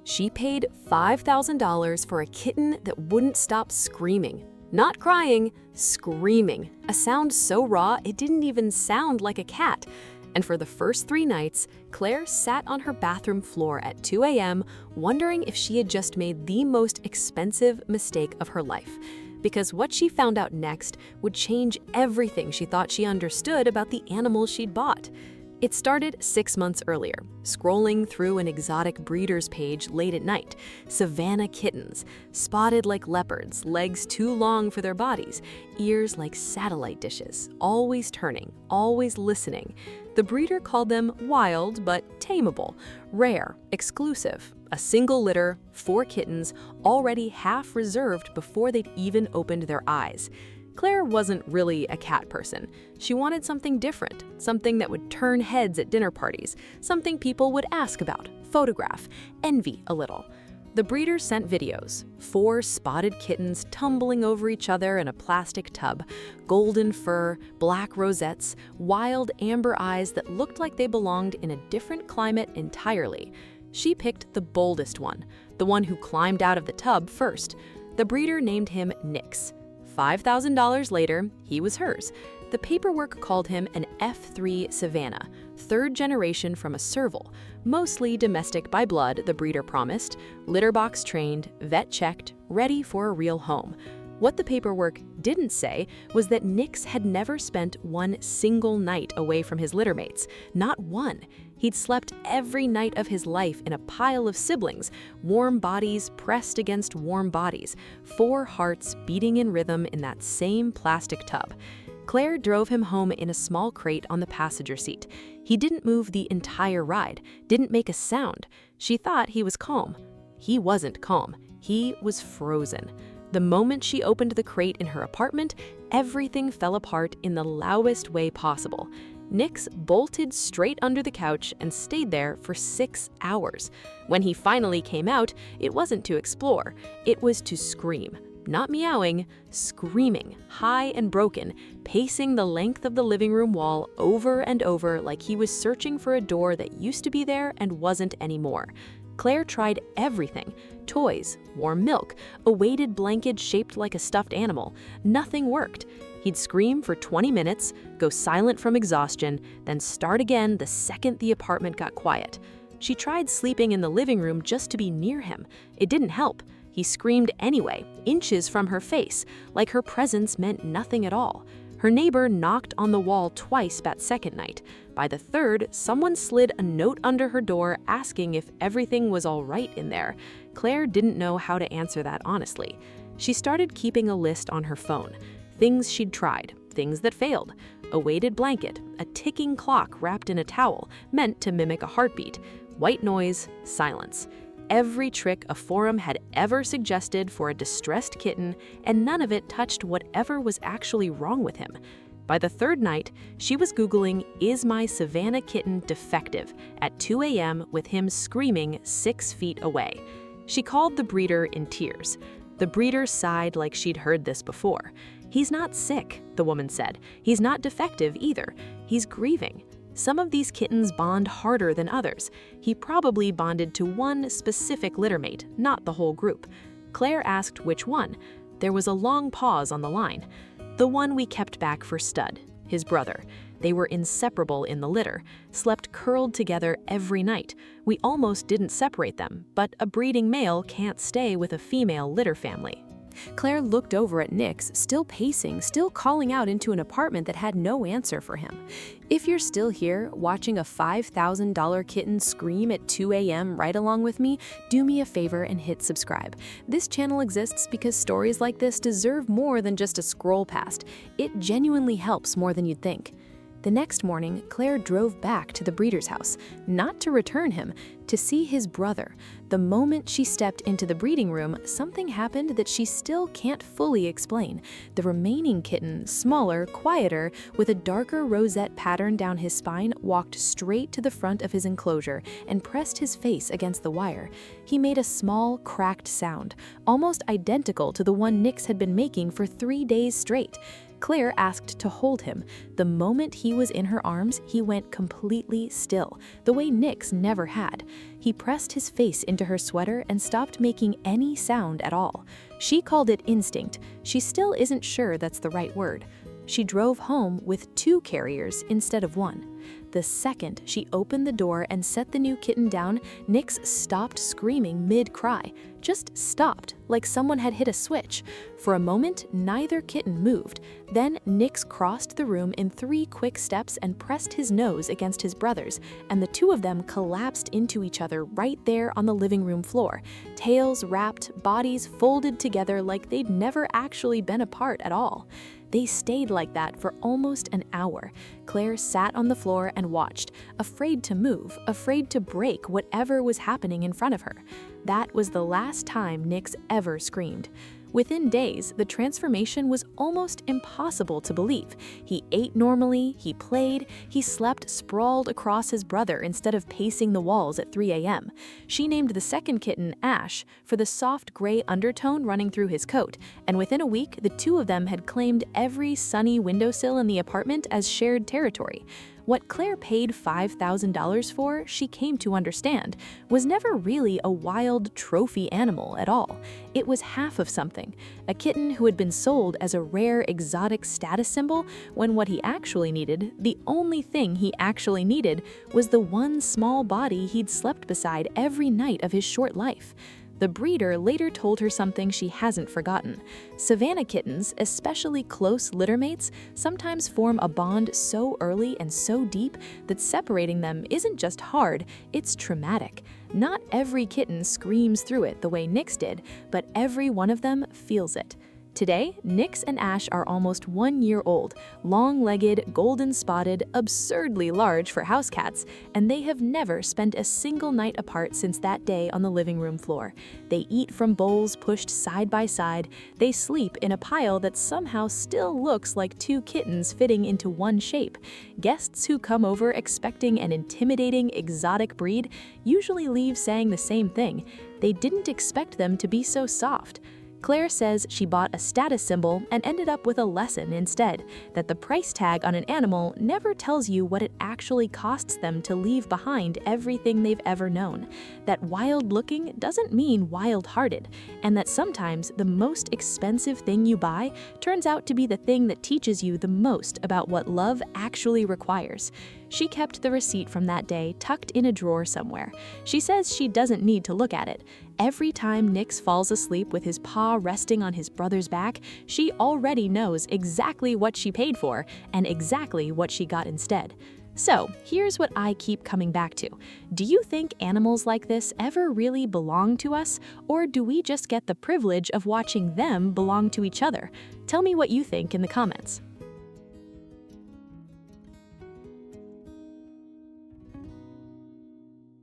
She paid $5,000 for a kitten that wouldn't stop screaming. Not crying, screaming. A sound so raw it didn't even sound like a cat. And for the first 3 nights, Claire sat on her bathroom floor at 2 a.m. wondering if she had just made the most expensive mistake of her life. Because what she found out next would change everything she thought she understood about the animals she'd bought. It started 6 months earlier, scrolling through an exotic breeder's page late at night. Savannah kittens, spotted like leopards, legs too long for their bodies, ears like satellite dishes, always turning, always listening. The breeder called them wild but tameable, rare, exclusive. A single litter, 4 kittens, already half reserved before they'd even opened their eyes. Claire wasn't really a cat person. She wanted something different, something that would turn heads at dinner parties, something people would ask about, photograph, envy a little. The breeder sent videos, 4 spotted kittens tumbling over each other in a plastic tub, golden fur, black rosettes, wild amber eyes that looked like they belonged in a different climate entirely. She picked the boldest one, the one who climbed out of the tub first. The breeder named him Nix. $5,000 later, he was hers. The paperwork called him an F3 Savannah, 3rd generation from a serval, mostly domestic by blood, the breeder promised, litter box trained, vet checked, ready for a real home. What the paperwork didn't say was that Nix had never spent one single night away from his littermates, not one. He'd slept every night of his life in a pile of siblings, warm bodies pressed against warm bodies, 4 hearts beating in rhythm in that same plastic tub. Claire drove him home in a small crate on the passenger seat. He didn't move the entire ride, didn't make a sound. She thought he was calm. He wasn't calm. He was frozen. The moment she opened the crate in her apartment, everything fell apart in the loudest way possible. Nix bolted straight under the couch and stayed there for 6 hours. When he finally came out, it wasn't to explore, it was to scream. Not meowing, screaming, high and broken, pacing the length of the living room wall over and over like he was searching for a door that used to be there and wasn't anymore. Claire tried everything: toys, warm milk, a weighted blanket shaped like a stuffed animal. Nothing worked. He'd scream for 20 minutes, go silent from exhaustion, then start again the second the apartment got quiet. She tried sleeping in the living room just to be near him. It didn't help. He screamed anyway, inches from her face, like her presence meant nothing at all. Her neighbor knocked on the wall twice that second night. By the 3rd, someone slid a note under her door asking if everything was all right in there. Claire didn't know how to answer that honestly. She started keeping a list on her phone. Things she'd tried, things that failed. A weighted blanket, a ticking clock wrapped in a towel, meant to mimic a heartbeat. White noise, silence. Every trick a forum had ever suggested for a distressed kitten, and none of it touched whatever was actually wrong with him. By the 3rd night, she was Googling, "Is my Savannah kitten defective?" at 2 a.m. with him screaming 6 feet away. She called the breeder in tears. The breeder sighed like she'd heard this before. "He's not sick," the woman said. "He's not defective either. He's grieving. Some of these kittens bond harder than others. He probably bonded to one specific littermate, not the whole group." Claire asked which one. There was a long pause on the line. "The one we kept back for Stud, his brother. They were inseparable in the litter, slept curled together every night. We almost didn't separate them, but a breeding male can't stay with a female litter family." Claire looked over at Nix, still pacing, still calling out into an apartment that had no answer for him. If you're still here, watching a $5,000 kitten scream at 2 a.m. right along with me, do me a favor and hit subscribe. This channel exists because stories like this deserve more than just a scroll past. It genuinely helps more than you'd think. The next morning, Claire drove back to the breeder's house, not to return him, to see his brother. The moment she stepped into the breeding room, something happened that she still can't fully explain. The remaining kitten, smaller, quieter, with a darker rosette pattern down his spine, walked straight to the front of his enclosure and pressed his face against the wire. He made a small, cracked sound, almost identical to the one Nix had been making for 3 days straight. Claire asked to hold him. The moment he was in her arms, he went completely still, the way Nyx never had. He pressed his face into her sweater and stopped making any sound at all. She called it instinct. She still isn't sure that's the right word. She drove home with 2 carriers instead of 1. The second she opened the door and set the new kitten down, Nyx stopped screaming mid-cry. Just stopped, like someone had hit a switch. For a moment, neither kitten moved. Then Nyx crossed the room in 3 quick steps and pressed his nose against his brother's, and the 2 of them collapsed into each other right there on the living room floor. Tails wrapped, bodies folded together like they'd never actually been apart at all. They stayed like that for almost an hour. Claire sat on the floor and watched, afraid to move, afraid to break whatever was happening in front of her. That was the last time Nyx ever screamed. Within days, the transformation was almost impossible to believe. He ate normally, he played, he slept sprawled across his brother instead of pacing the walls at 3 a.m. She named the second kitten Ash for the soft gray undertone running through his coat, and within a week, the 2 of them had claimed every sunny windowsill in the apartment as shared territory. What Claire paid $5,000 for, she came to understand, was never really a wild trophy animal at all. It was half of something, a kitten who had been sold as a rare exotic status symbol when what he actually needed, the only thing he actually needed, was the one small body he'd slept beside every night of his short life. The breeder later told her something she hasn't forgotten. Savannah kittens, especially close littermates, sometimes form a bond so early and so deep that separating them isn't just hard, it's traumatic. Not every kitten screams through it the way Nyx did, but every one of them feels it. Today, Nyx and Ash are almost 1 year old, long-legged, golden-spotted, absurdly large for house cats, and they have never spent a single night apart since that day on the living room floor. They eat from bowls pushed side by side, they sleep in a pile that somehow still looks like 2 kittens fitting into one shape. Guests who come over expecting an intimidating, exotic breed usually leave saying the same thing. They didn't expect them to be so soft. Claire says she bought a status symbol and ended up with a lesson instead, that the price tag on an animal never tells you what it actually costs them to leave behind everything they've ever known, that wild-looking doesn't mean wild-hearted, and that sometimes the most expensive thing you buy turns out to be the thing that teaches you the most about what love actually requires. She kept the receipt from that day tucked in a drawer somewhere. She says she doesn't need to look at it. Every time Nyx falls asleep with his paw resting on his brother's back, she already knows exactly what she paid for and exactly what she got instead. So, here's what I keep coming back to. Do you think animals like this ever really belong to us, or do we just get the privilege of watching them belong to each other? Tell me what you think in the comments.